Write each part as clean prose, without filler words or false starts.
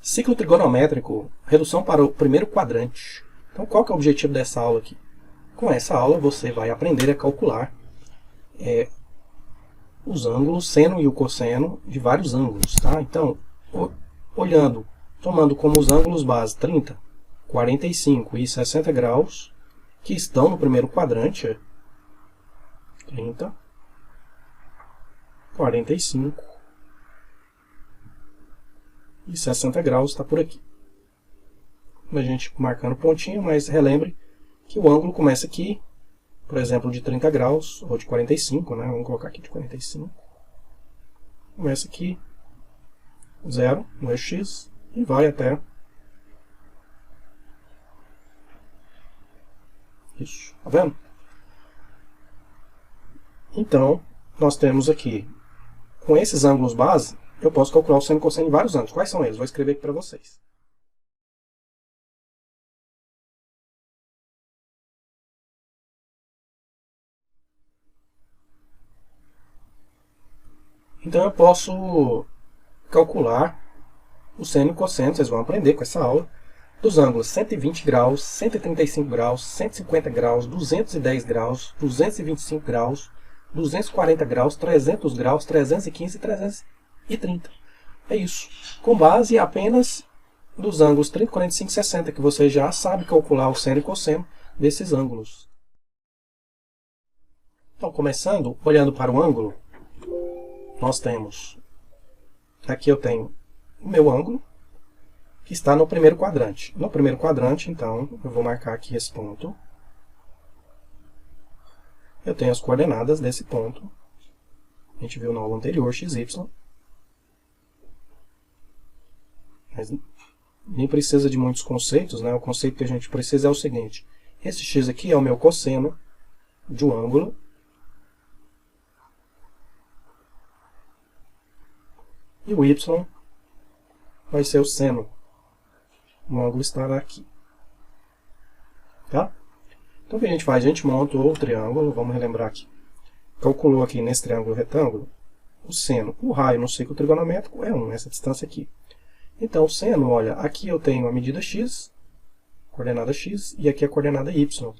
Ciclo trigonométrico, redução para o primeiro quadrante. Então, qual que é o objetivo dessa aula aqui? Com essa aula, você vai aprender a calcular os ângulos seno e o cosseno de vários ângulos. Tá? Então, tomando como os ângulos base 30, 45 e 60 graus, que estão no primeiro quadrante, 30, 45 e 60 graus está por aqui. A gente marcando pontinho, mas relembre que o ângulo começa aqui, por exemplo, de 30 graus, ou de 45, né? Vamos colocar aqui de 45. Começa aqui, 0, no eixo X, e vai até isso, tá vendo? Então, nós temos aqui, com esses ângulos base, eu posso calcular o seno e cosseno de vários ângulos. Quais são eles? Vou escrever aqui para vocês. Então eu posso calcular o seno e o cosseno, vocês vão aprender com essa aula, dos ângulos 120 graus, 135 graus, 150 graus, 210 graus, 225 graus, 240 graus, 300 graus, 315 e 330. É isso. Com base apenas dos ângulos 30, 45 e 60, que você já sabe calcular o seno e cosseno desses ângulos. Então, começando, olhando para o ângulo, nós temos, aqui eu tenho o meu ângulo, que está no primeiro quadrante. No primeiro quadrante, então, eu vou marcar aqui esse ponto. Eu tenho as coordenadas desse ponto. A gente viu na aula anterior, x, y. Mas nem precisa de muitos conceitos, né? O conceito que a gente precisa é o seguinte. Esse x aqui é o meu cosseno de um ângulo. E o y vai ser o seno. O ângulo estará aqui. Tá? Então o que a gente faz? A gente monta o triângulo, vamos relembrar aqui. Calculou aqui nesse triângulo retângulo o seno. O raio no ciclo trigonométrico é 1, essa distância aqui. Então o seno, olha, aqui eu tenho a medida x, coordenada x, e aqui a coordenada y.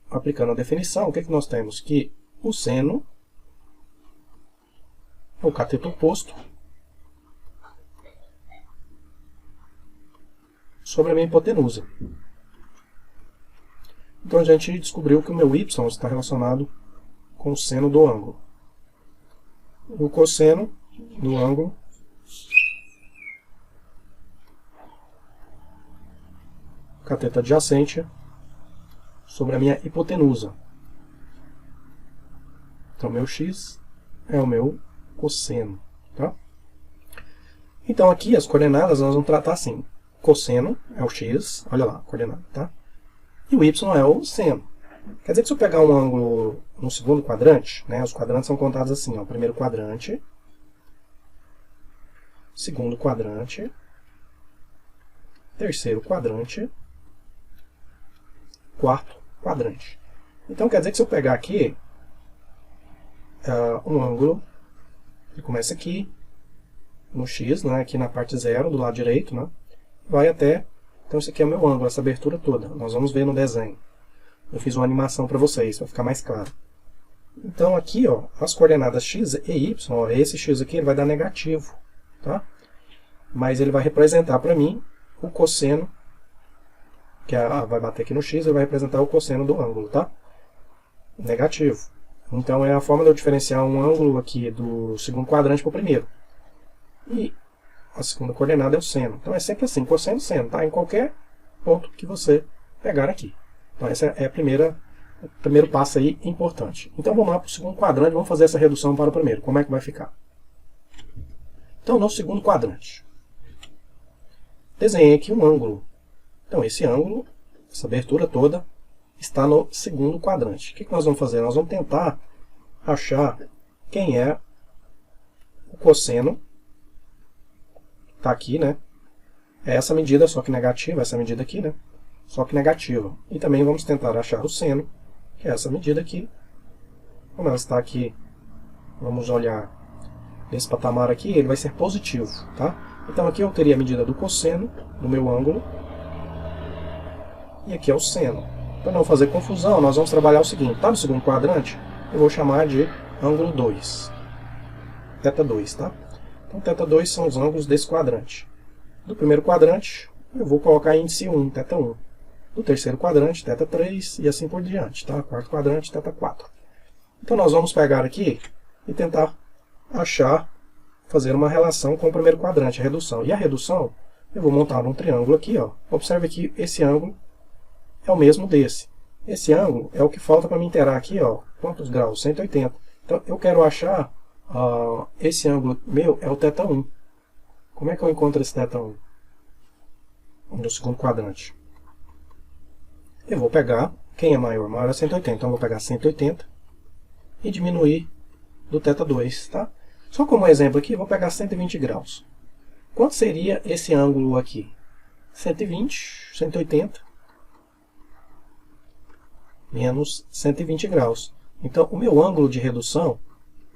Aplicando a definição, o que nós temos? Que o seno é o cateto oposto sobre a minha hipotenusa. Então a gente descobriu que o meu y está relacionado com o seno do ângulo. O cosseno do ângulo cateto adjacente sobre a minha hipotenusa. Então meu x é o meu cosseno. Tá? Então aqui as coordenadas nós vamos tratar assim. Cosseno é o x, olha lá a coordenada, tá? E o y é o seno. Quer dizer que se eu pegar um ângulo no segundo quadrante, né, os quadrantes são contados assim, ó, primeiro quadrante, segundo quadrante, terceiro quadrante, quarto quadrante. Então quer dizer que se eu pegar aqui um ângulo, ele começa aqui, no x, né, aqui na parte 0, do lado direito, né, vai até, então esse aqui é o meu ângulo, essa abertura toda. Nós vamos ver no desenho. Eu fiz uma animação para vocês, para ficar mais claro. Então aqui, ó, as coordenadas x e y, ó, esse x aqui ele vai dar negativo, tá? Mas ele vai representar para mim o cosseno, que vai bater aqui no x, ele vai representar o cosseno do ângulo, tá? Negativo. Então é a forma de eu diferenciar um ângulo aqui do segundo quadrante para o primeiro. E a segunda coordenada é o seno. Então é sempre assim, cosseno, seno, tá? Em qualquer ponto que você pegar aqui. Então essa é o primeiro passo aí importante. Então vamos lá para o segundo quadrante, vamos fazer essa redução para o primeiro. Como é que vai ficar? Então no segundo quadrante, desenhei aqui um ângulo. Então esse ângulo, essa abertura toda, está no segundo quadrante. O que nós vamos fazer? Nós vamos tentar achar quem é o cosseno. Está aqui, né? É essa medida, só que negativa, essa medida aqui, né? Só que negativa. E também vamos tentar achar o seno, que é essa medida aqui. Como ela está aqui, vamos olhar desse patamar aqui, ele vai ser positivo, tá? Então aqui eu teria a medida do cosseno do meu ângulo, e aqui é o seno. Para não fazer confusão, nós vamos trabalhar o seguinte, tá no segundo quadrante, eu vou chamar de ângulo 2, θ 2, tá? Então θ 2 são os ângulos desse quadrante. Do primeiro quadrante, eu vou colocar índice 1, θ 1. Do terceiro quadrante, θ 3, e assim por diante, tá? Quarto quadrante, θ 4. Então nós vamos pegar aqui e tentar fazer uma relação com o primeiro quadrante, a redução. E a redução, eu vou montar um triângulo aqui, ó. Observe que esse ângulo é o mesmo desse. Esse ângulo é o que falta para me inteirar aqui, ó. Quantos graus? 180. Então eu quero achar, esse ângulo meu é o θ 1. Como é que eu encontro esse θ 1? No segundo quadrante. Eu vou pegar, quem é maior? Maior é 180. Então eu vou pegar 180 e diminuir do θ 2, tá? Só como exemplo aqui, eu vou pegar 120 graus. Quanto seria esse ângulo aqui? 120, 180, menos 120 graus. Então, o meu ângulo de redução,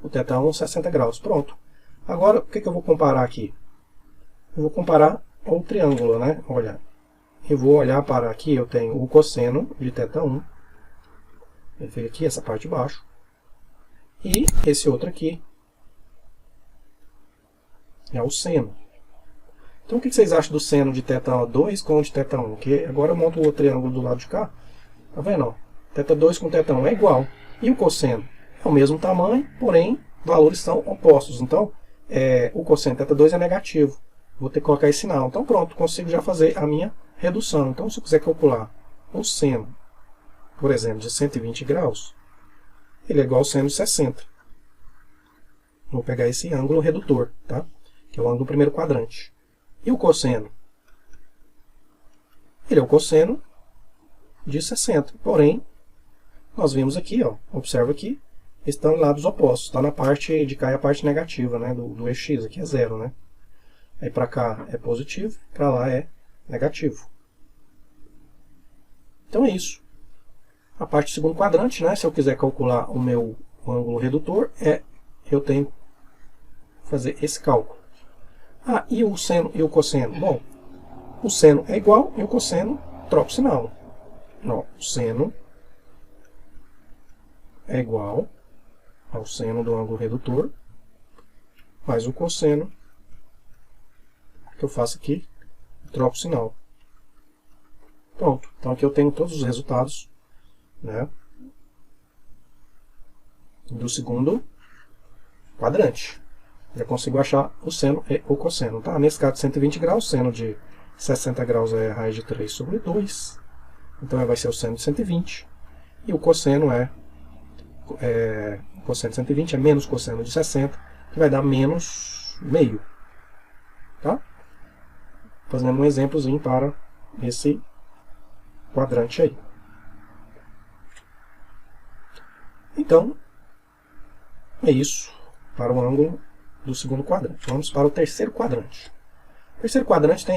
o θ 1, 60 graus. Pronto. Agora, o que eu vou comparar aqui? Eu vou comparar o triângulo, né? Olha, eu vou olhar para aqui, eu tenho o cosseno de θ 1. Ele fica aqui, essa parte de baixo. E esse outro aqui é o seno. Então, o que vocês acham do seno de θ 2 com o de θ 1? Que agora eu monto o outro triângulo do lado de cá. Tá vendo? Ó? θ 2 com θ 1 é igual. E o cosseno? É o mesmo tamanho, porém, valores são opostos. Então, o cosseno de θ 2 é negativo. Vou ter que colocar esse sinal. Então, pronto, consigo já fazer a minha redução. Então, se eu quiser calcular o seno, por exemplo, de 120 graus, ele é igual ao seno de 60. Vou pegar esse ângulo redutor, tá? Que é o ângulo do primeiro quadrante. E o cosseno? Ele é o cosseno de 60. Porém, nós vimos aqui, ó, observa aqui, estão em lados opostos. Está na parte de cá é a parte negativa, né, do eixo x, aqui é zero, né? Aí para cá é positivo, para lá é negativo. Então é isso. A parte do segundo quadrante, né, se eu quiser calcular o meu ângulo redutor, eu tenho que fazer esse cálculo. Ah, e o seno e o cosseno? Bom, o seno é igual e o cosseno troca o sinal. Não, o seno é igual ao seno do ângulo redutor, mais o cosseno, que eu faço aqui, troco o sinal. Pronto, então aqui eu tenho todos os resultados, né, do segundo quadrante. Já consigo achar o seno e o cosseno. Tá? Nesse caso de 120 graus, o seno de 60 graus é a raiz de 3 sobre 2. Então vai ser o seno de 120. E o cosseno o cosseno de 120 é menos cosseno de 60, que vai dar menos meio. Tá? Fazendo um exemplozinho para esse quadrante aí. Então, é isso para o ângulo do segundo quadrante. Vamos para o terceiro quadrante. O terceiro quadrante tem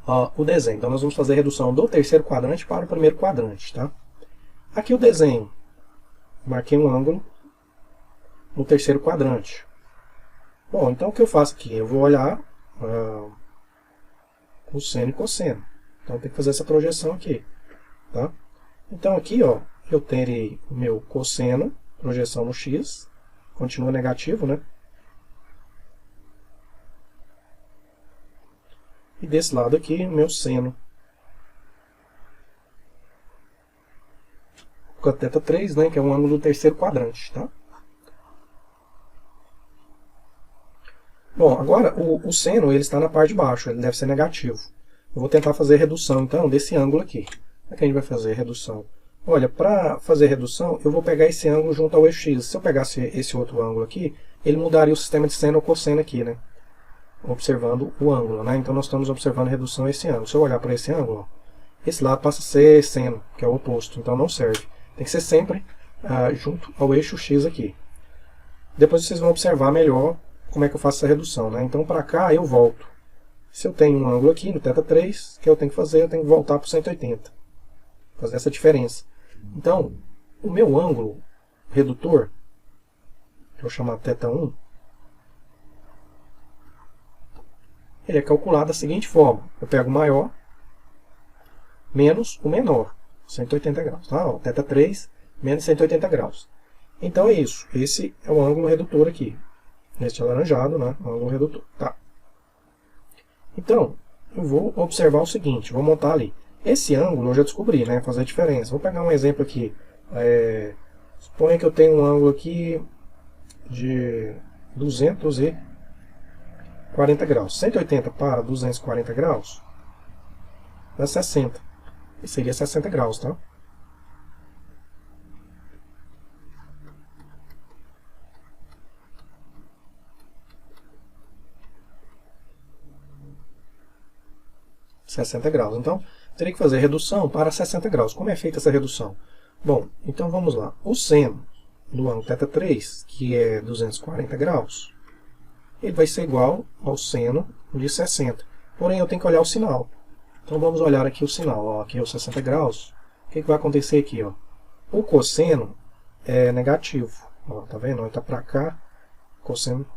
aí o desenho. Então nós vamos fazer a redução do terceiro quadrante para o primeiro quadrante. Tá? Aqui o desenho. Marquei um ângulo no terceiro quadrante. Bom, então o que eu faço aqui? Eu vou olhar o seno e cosseno. Então tem que fazer essa projeção aqui. Tá? Então aqui, ó, eu terei o meu cosseno, projeção no x, continua negativo, né? E desse lado aqui, o meu seno. Com a θ 3, né, que é um ângulo do terceiro quadrante. Tá? Bom, agora o seno ele está na parte de baixo, ele deve ser negativo. Eu vou tentar fazer redução, então, desse ângulo aqui. Como é que a gente vai fazer redução? Olha, para fazer redução, eu vou pegar esse ângulo junto ao eixo x. Se eu pegasse esse outro ângulo aqui, ele mudaria o sistema de seno ou cosseno aqui, né? Observando o ângulo, né? Então nós estamos observando a redução a esse ângulo. Se eu olhar para esse ângulo, ó, esse lado passa a ser seno, que é o oposto, então não serve. Tem que ser sempre junto ao eixo x aqui. Depois vocês vão observar melhor como é que eu faço essa redução, né? Então para cá eu volto. Se eu tenho um ângulo aqui no θ 3, o que eu tenho que fazer? Eu tenho que voltar para o 180. Fazer essa diferença. Então, o meu ângulo redutor, que eu vou chamar θ 1, ele é calculado da seguinte forma. Eu pego o maior menos o menor, 180 graus. Tá? Ó, θ 3 menos 180 graus. Então é isso. Esse é o ângulo redutor aqui. Este alaranjado, né? O ângulo redutor. Tá. Então, eu vou observar o seguinte. Vou montar ali. Esse ângulo eu já descobri, né? Fazer a diferença. Vou pegar um exemplo aqui. Suponha que eu tenho um ângulo aqui de 240 graus. 180 para 240 graus dá 60. E seria 60 graus, tá? graus. Então, teria que fazer redução para 60 graus. Como é feita essa redução? Bom, então vamos lá. O seno do ângulo θ 3, que é 240 graus, ele vai ser igual ao seno de 60. Porém, eu tenho que olhar o sinal. Então, vamos olhar aqui o sinal. Ó, aqui é os 60 graus. O que vai acontecer aqui? Ó? O cosseno é negativo. Ó, tá vendo? Ele está para cá. Cosseno.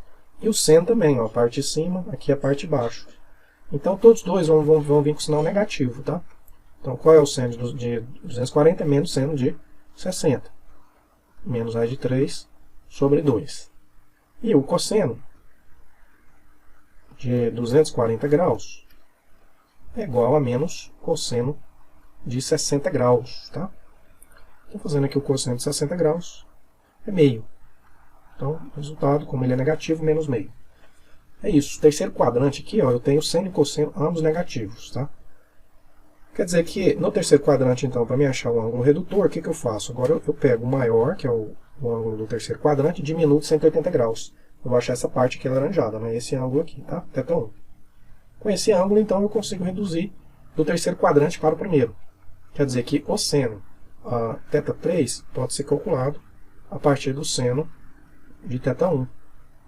E o seno também. Ó, a parte de cima, aqui a parte de baixo. Então, todos dois vão vir com sinal negativo, tá? Então, qual é o seno de 240? Menos seno de 60. Menos raiz de 3 sobre 2. E o cosseno de 240 graus é igual a menos cosseno de 60 graus, tá? Estou fazendo aqui o cosseno de 60 graus, é meio. Então, o resultado, como ele é negativo, menos meio. É isso. Terceiro quadrante aqui, ó, eu tenho seno e cosseno ambos negativos, tá? Quer dizer que no terceiro quadrante, então, para me achar o ângulo redutor, o que eu faço? Agora eu pego o maior, que é o ângulo do terceiro quadrante, e diminuo de 180 graus. Eu vou achar essa parte aqui alaranjada, né? Esse ângulo aqui, tá? θ 1. Com esse ângulo, então, eu consigo reduzir do terceiro quadrante para o primeiro. Quer dizer que o seno θ 3 pode ser calculado a partir do seno de θ 1.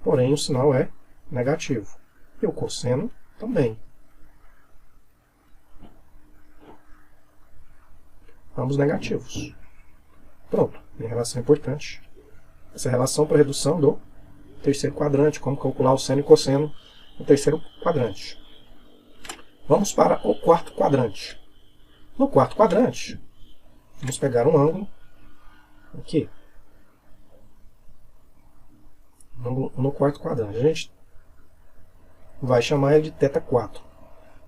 Porém, o sinal é negativo. E o cosseno também. Ambos negativos. Pronto. Minha relação importante. Essa relação para redução do terceiro quadrante. Como calcular o seno e cosseno no terceiro quadrante. Vamos para o quarto quadrante. No quarto quadrante, vamos pegar um ângulo aqui. No quarto quadrante. A gente vai chamar ele de θ 4.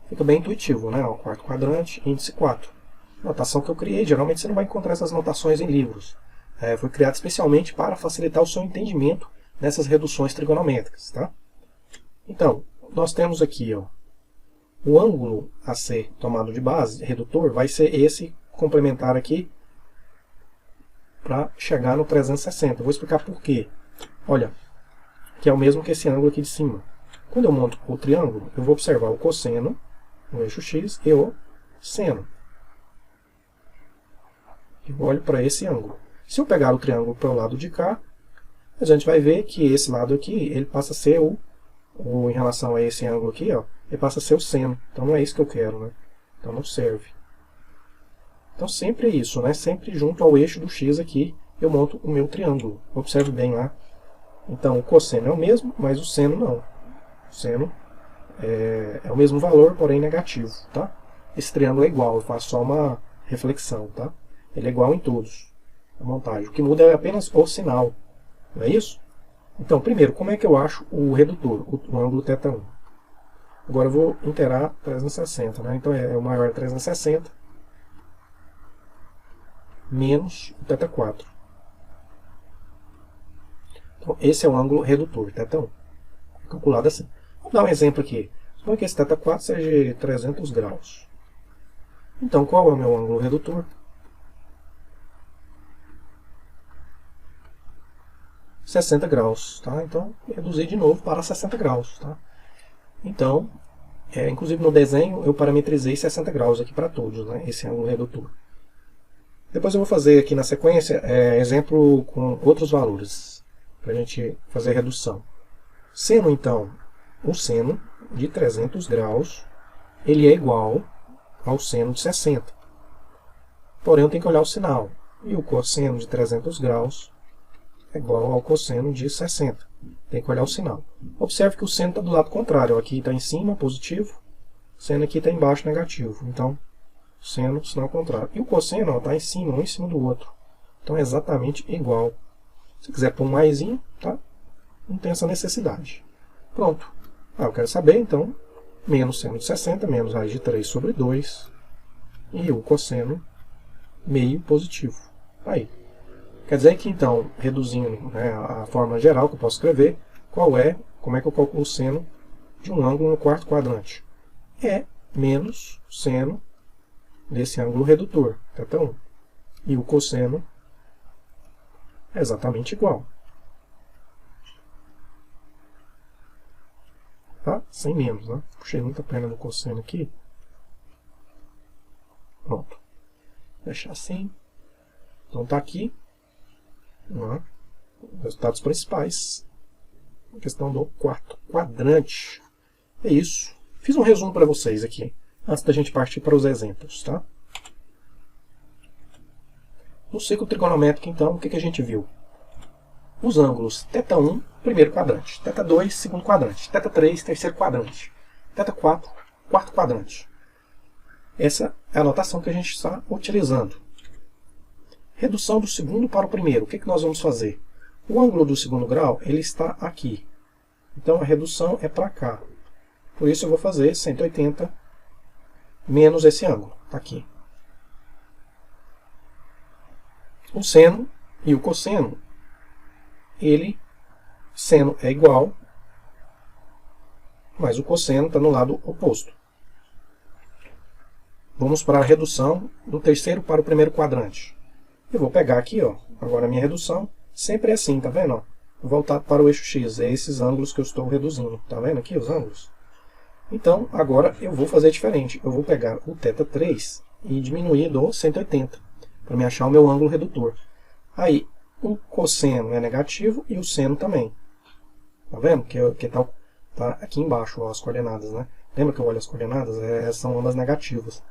Fica bem intuitivo, né? O quarto quadrante, índice 4. Notação que eu criei, geralmente você não vai encontrar essas notações em livros. Foi criado especialmente para facilitar o seu entendimento nessas reduções trigonométricas, tá? Então, nós temos aqui, ó, o ângulo a ser tomado de base, redutor, vai ser esse complementar aqui para chegar no 360. Eu vou explicar por quê. Olha, que é o mesmo que esse ângulo aqui de cima. Quando eu monto o triângulo, eu vou observar o cosseno no eixo x e o seno. Eu olho para esse ângulo. Se eu pegar o triângulo para o lado de cá, a gente vai ver que esse lado aqui, ele passa a ser em relação a esse ângulo aqui, ó, ele passa a ser o seno. Então não é isso que eu quero, né? Então não serve. Então sempre é isso, né? Sempre junto ao eixo do x aqui, eu monto o meu triângulo. Observe bem lá. Então o cosseno é o mesmo, mas o seno não. O seno é o mesmo valor, porém negativo, tá? Esse triângulo é igual, eu faço só uma reflexão, tá? Ele é igual em todos, a montagem. O que muda é apenas o sinal, não é isso? Então, primeiro, como é que eu acho o redutor, o ângulo θ 1? Agora eu vou inteirar 360, né? Então o maior é 360 menos o θ 4. Então, esse é o ângulo redutor, θ 1. Calculado assim. Vamos dar um exemplo aqui. Suponha que esse θ 4 seja 300 graus. Então, qual é o meu ângulo redutor? 60 graus, tá? Então, reduzir de novo para 60 graus, tá? Então, inclusive no desenho, eu parametrizei 60 graus aqui para todos, né? Esse ângulo redutor. Depois eu vou fazer aqui na sequência, exemplo com outros valores, para a gente fazer a redução. Seno, então, o seno de 300 graus, ele é igual ao seno de 60. Porém, eu tenho que olhar o sinal. E o cosseno de 300 graus é igual ao cosseno de 60. Tem que olhar o sinal. Observe que o seno está do lado contrário. Aqui está em cima, positivo. O seno aqui está embaixo, negativo. Então, seno, sinal contrário. E o cosseno está em cima, um em cima do outro. Então, é exatamente igual. Se quiser pôr um maisinho, tá? Não tem essa necessidade. Pronto. Eu quero saber, então, menos seno de 60, menos raiz de 3 sobre 2. E o cosseno meio positivo. Aí. Quer dizer que, então, reduzindo, né, a forma geral que eu posso escrever, como é que eu calculo o seno de um ângulo no quarto quadrante? É menos seno desse ângulo redutor, θ1. E o cosseno é exatamente igual. Tá? Sem menos, né? Puxei muita perna no cosseno aqui. Pronto. Vou deixar assim. Então tá aqui. Resultados principais. A questão do quarto quadrante. É isso. Fiz um resumo para vocês aqui, antes da gente partir para os exemplos, tá? No ciclo trigonométrico, então, o que a gente viu? Os ângulos θ1, primeiro quadrante, θ2, segundo quadrante, θ3, terceiro quadrante, θ4, quarto quadrante. Essa é a notação que a gente está utilizando. Redução do segundo para o primeiro. O que nós vamos fazer? O ângulo do segundo grau ele está aqui. Então, a redução é para cá. Por isso, eu vou fazer 180 menos esse ângulo. Está aqui. O seno e o cosseno, seno é igual, mas o cosseno está no lado oposto. Vamos para a redução do terceiro para o primeiro quadrante. Eu vou pegar aqui, ó, agora a minha redução, sempre é assim, tá vendo? Ó? Voltado para o eixo X, é esses ângulos que eu estou reduzindo. Tá vendo aqui os ângulos? Então, agora eu vou fazer diferente. Eu vou pegar o θ3 e diminuir do 180, para me achar o meu ângulo redutor. Aí, o cosseno é negativo e o seno também. Tá vendo? Que tá aqui embaixo, ó, as coordenadas, né? Lembra que eu olho as coordenadas? São ambas negativas.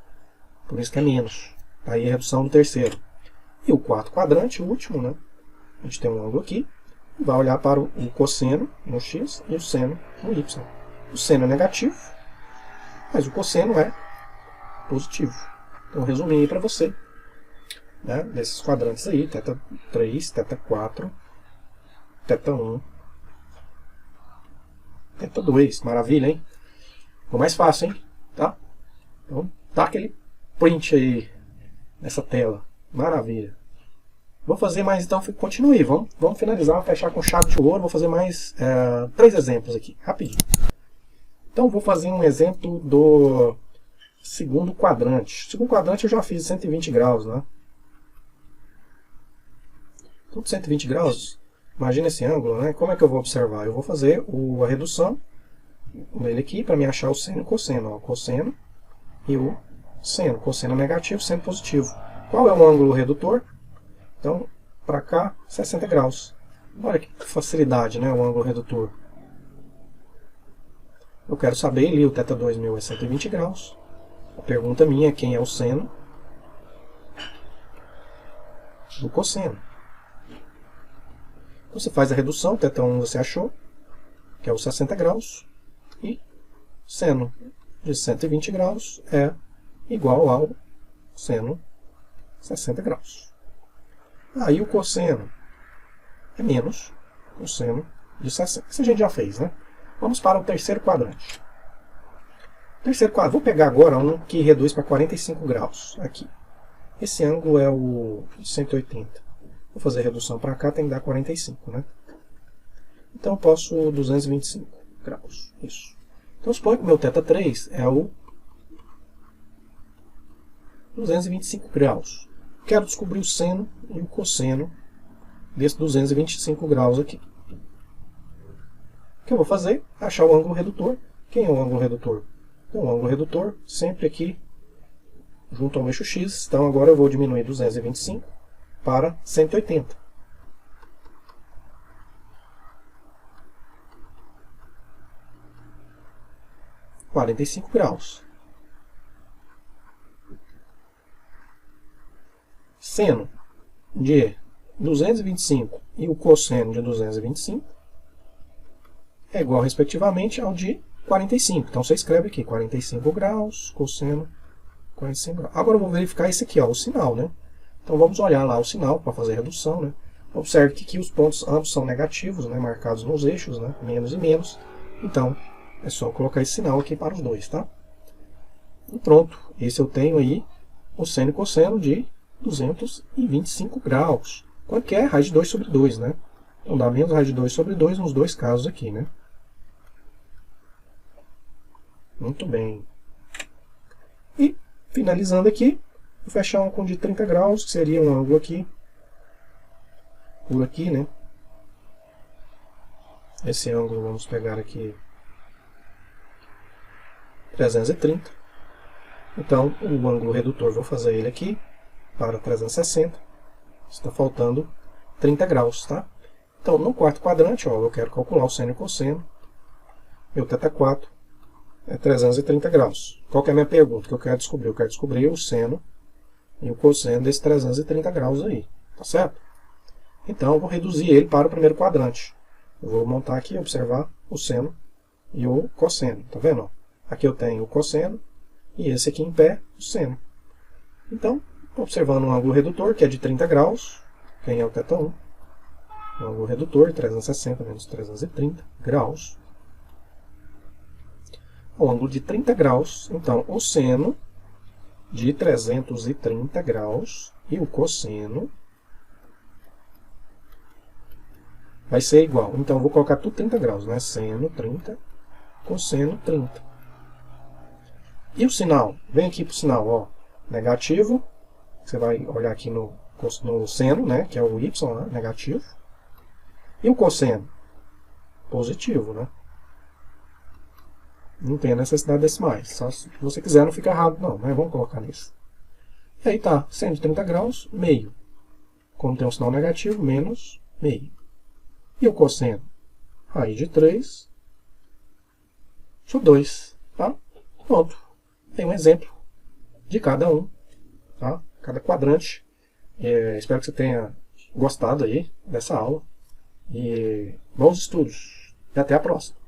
Por isso que é menos. Aí a redução do terceiro. E o quarto quadrante, o último, né? A gente tem um ângulo aqui. Vai olhar para o cosseno no x e o seno no y. O seno é negativo, mas o cosseno é positivo. Então, resumi aí para você, né, desses quadrantes aí, θ3, θ4, θ1, θ2. Maravilha, hein? Ficou mais fácil, hein? Tá? Então, dá aquele print aí nessa tela. Maravilha. Vou fazer mais, então, continue. Vamos finalizar, fechar com chave de ouro. Vou fazer mais 3 exemplos aqui, rapidinho. Então, vou fazer um exemplo do segundo quadrante. O segundo quadrante eu já fiz 120 graus, né? Então, 120 graus, imagina esse ângulo, né? Como é que eu vou observar? Eu vou fazer a redução dele aqui para me achar o seno e o cosseno. Ó, o cosseno e o seno. Cosseno negativo, seno positivo. Qual é o ângulo redutor? Então, para cá, 60 graus. Olha que facilidade, né? O ângulo redutor. Eu quero saber ali, o θ2 meu é 120 graus. A pergunta minha é quem é o seno do cosseno. Então, você faz a redução, θ1 você achou, que é os 60 graus. E seno de 120 graus é igual ao seno 60 graus. Aí o cosseno é menos o seno de 60. Isso a gente já fez, né? Vamos para o terceiro quadrante. Terceiro quadrante. Vou pegar agora um que reduz para 45 graus. Aqui. Esse ângulo é o 180. Vou fazer a redução para cá, tem que dar 45, né? Então eu posso 225 graus. Isso. Então suponho que o meu θ3 é o 225 graus. Quero descobrir o seno e o cosseno desse 225 graus aqui. O que eu vou fazer? Achar o ângulo redutor. Quem é o ângulo redutor? Então, o ângulo redutor sempre aqui junto ao eixo X. Então agora eu vou diminuir 225 para 180. – 45 graus. Seno de 225 e o cosseno de 225 é igual, respectivamente, ao de 45. Então, você escreve aqui, 45 graus, cosseno, 45 graus. Agora, eu vou verificar esse aqui, ó, o sinal, né? Então, vamos olhar lá o sinal para fazer a redução, né? Observe que aqui os pontos ambos são negativos, né? Marcados nos eixos, né? Menos e menos. Então, é só colocar esse sinal aqui para os dois, tá? E pronto. Esse eu tenho aí o seno e cosseno de 225 graus. Quanto que é? Raiz de 2 sobre 2, né? Então, dá menos raiz de 2 sobre 2 nos dois casos aqui, né? Muito bem. E, finalizando aqui, vou fechar um com de 30 graus, que seria um ângulo aqui, por aqui, né? Esse ângulo vamos pegar aqui 330. Então, o ângulo redutor, vou fazer ele aqui para 360. Está faltando 30 graus, tá? Então, no quarto quadrante, ó, eu quero calcular o seno e o cosseno. Meu θ4 é 330 graus. Qual que é a minha pergunta que eu quero descobrir? Eu quero descobrir o seno e o cosseno desse 330 graus aí, tá certo? Então, eu vou reduzir ele para o primeiro quadrante. Eu vou montar aqui, observar o seno e o cosseno, tá vendo? Aqui eu tenho o cosseno e esse aqui em pé, o seno. Então, observando um ângulo redutor, que é de 30 graus, quem é o θ1? O ângulo redutor, 360 menos 330 graus. O ângulo de 30 graus, então o seno de 330 graus e o cosseno vai ser igual. Então, eu vou colocar tudo 30 graus, né? Seno 30, cosseno 30. E o sinal? Vem aqui para o sinal, ó, negativo. Você vai olhar aqui no seno, né? Que é o y, né? Negativo. E o cosseno? Positivo, né? Não tem a necessidade desse mais. Só se você quiser, não fica errado, não. Mas vamos colocar nisso. E aí tá, seno de 30 graus, meio. Como tem um sinal negativo, menos meio. E o cosseno? Raiz de 3 sobre 2. Tá? Pronto. Tem um exemplo de cada um. Tá? Cada quadrante. Espero que você tenha gostado aí dessa aula. E bons estudos. E até a próxima.